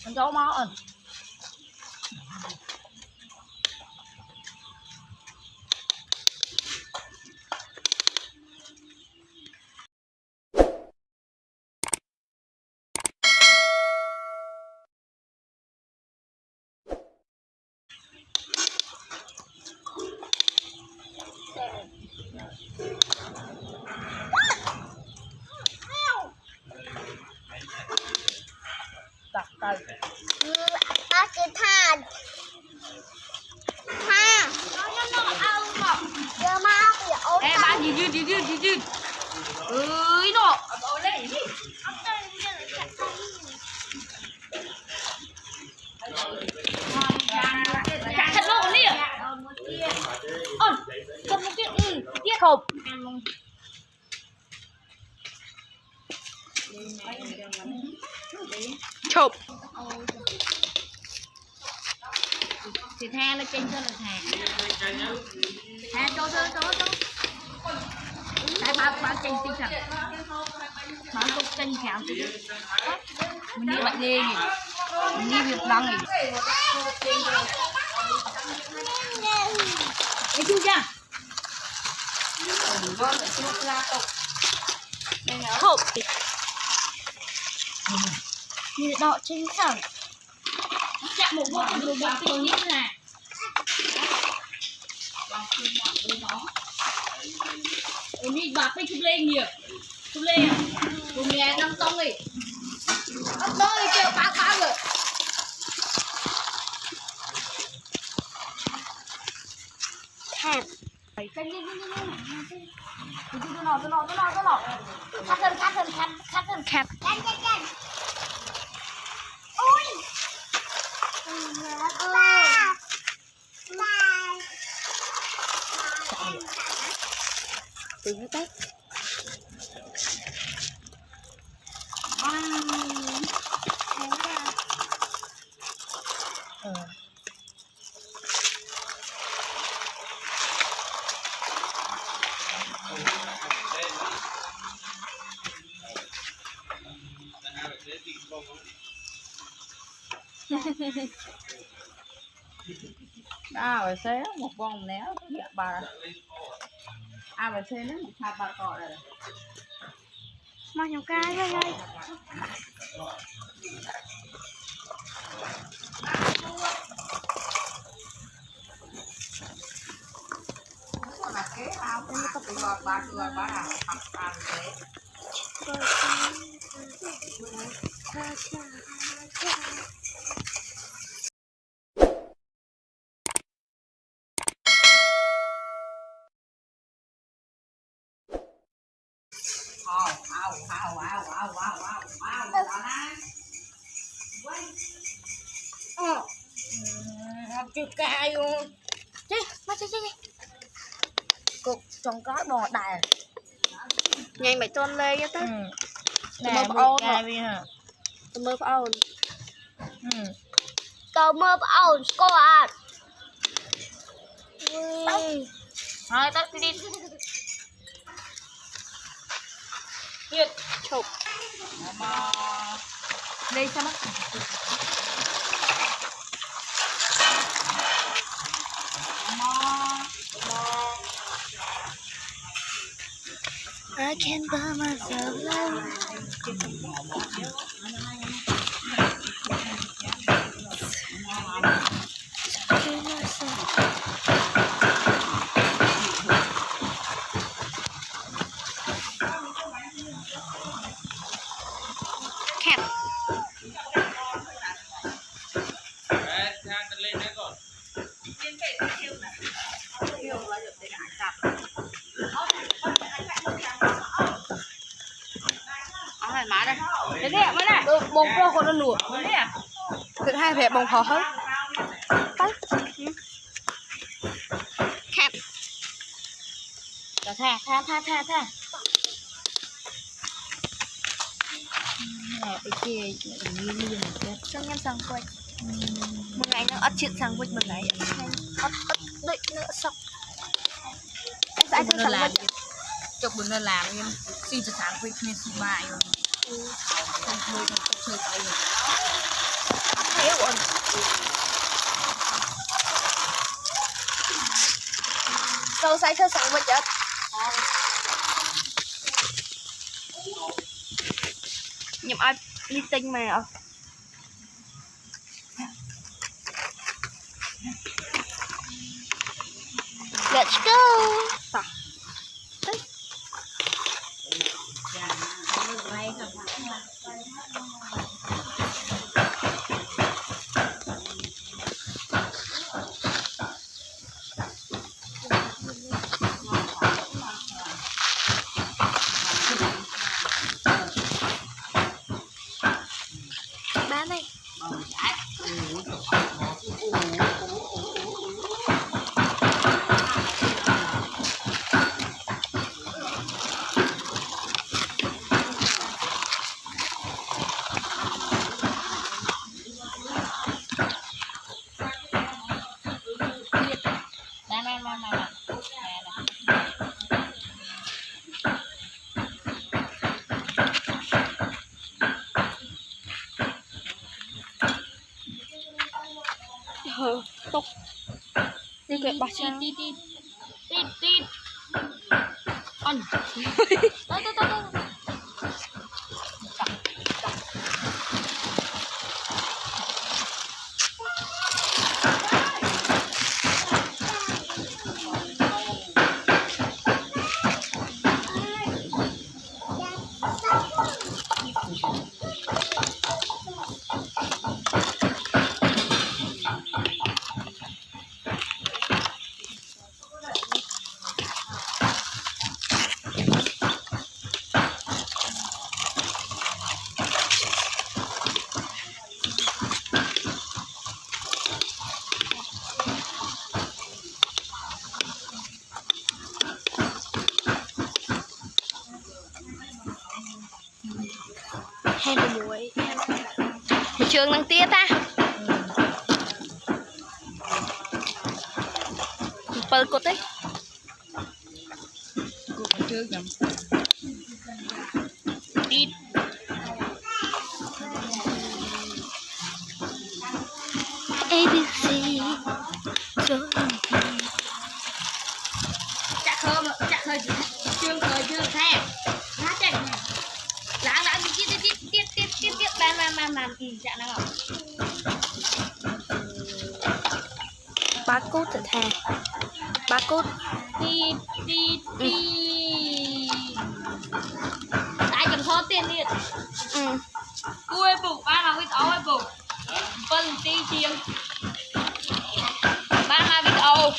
con cháu máu ẩn đặt tay ba cái than than giờ mau thì ốm ê ba gì ơi nó chặt thật luôn đi ơn cầm một cái tiết hộp chụp thì tha nó trên cho là thà cho tại ba trên tinh thần ba cũng trên khéo mình đi bệnh đi mình đi việc lăng này thấy chưa chưa hộp như đọ trên thẳng chạm một bộ tình như là đi bạc đi chụp lên nhiều chụp lên cùng nghe năm tông đi ông đó đi kêu phá rồi thẹp phải canh lên tôi nọ cắt thân canh ui từ cái tết rồi xé một con néo dạ bà bà xé nó một hai ba cọ rồi mau nhiều cái đây là kế ao cái nó có bị gọt ba à ăn thế chưa cay luôn chứ cục trong có bò đài nhanh mày tôn lê cho tới nè mơ cay đi hả mơ ôn tao mơ ôn cô à thôi tắt đi Nhiệt chụp đây sao mắt I can't buy myself love. Kẹp. má đây thế đẹp mới này bông pro còn nó nụa thế à thứ hai phải bông khó hết tới kẹp tha nè cái kia như trong em sang quay một ngày nó ớt chuyện sang quay một ngày ớt đợi nữa xong em sẽ sang quay chụp bữa nay làm em xin cho sáng quay nên xin bài rồi không chơi chơi cái Câu sai thơ sáng vật chất. Nhưng ai đi tinh mà. Let's go. Tả. Bán này. Tục đi kệ bà trang tít ăn tới hay một muối thị trường năng tia ta bờ cột đấy tít ABC chắc hơi chương thời chương thèm lá chạy lãng tiết bàn chạm nào ba cốt thật hà ba cốt đi ai cầm thô tiền đi cua bụng ba mà với táo bụng phân tí chiên ba mà với táo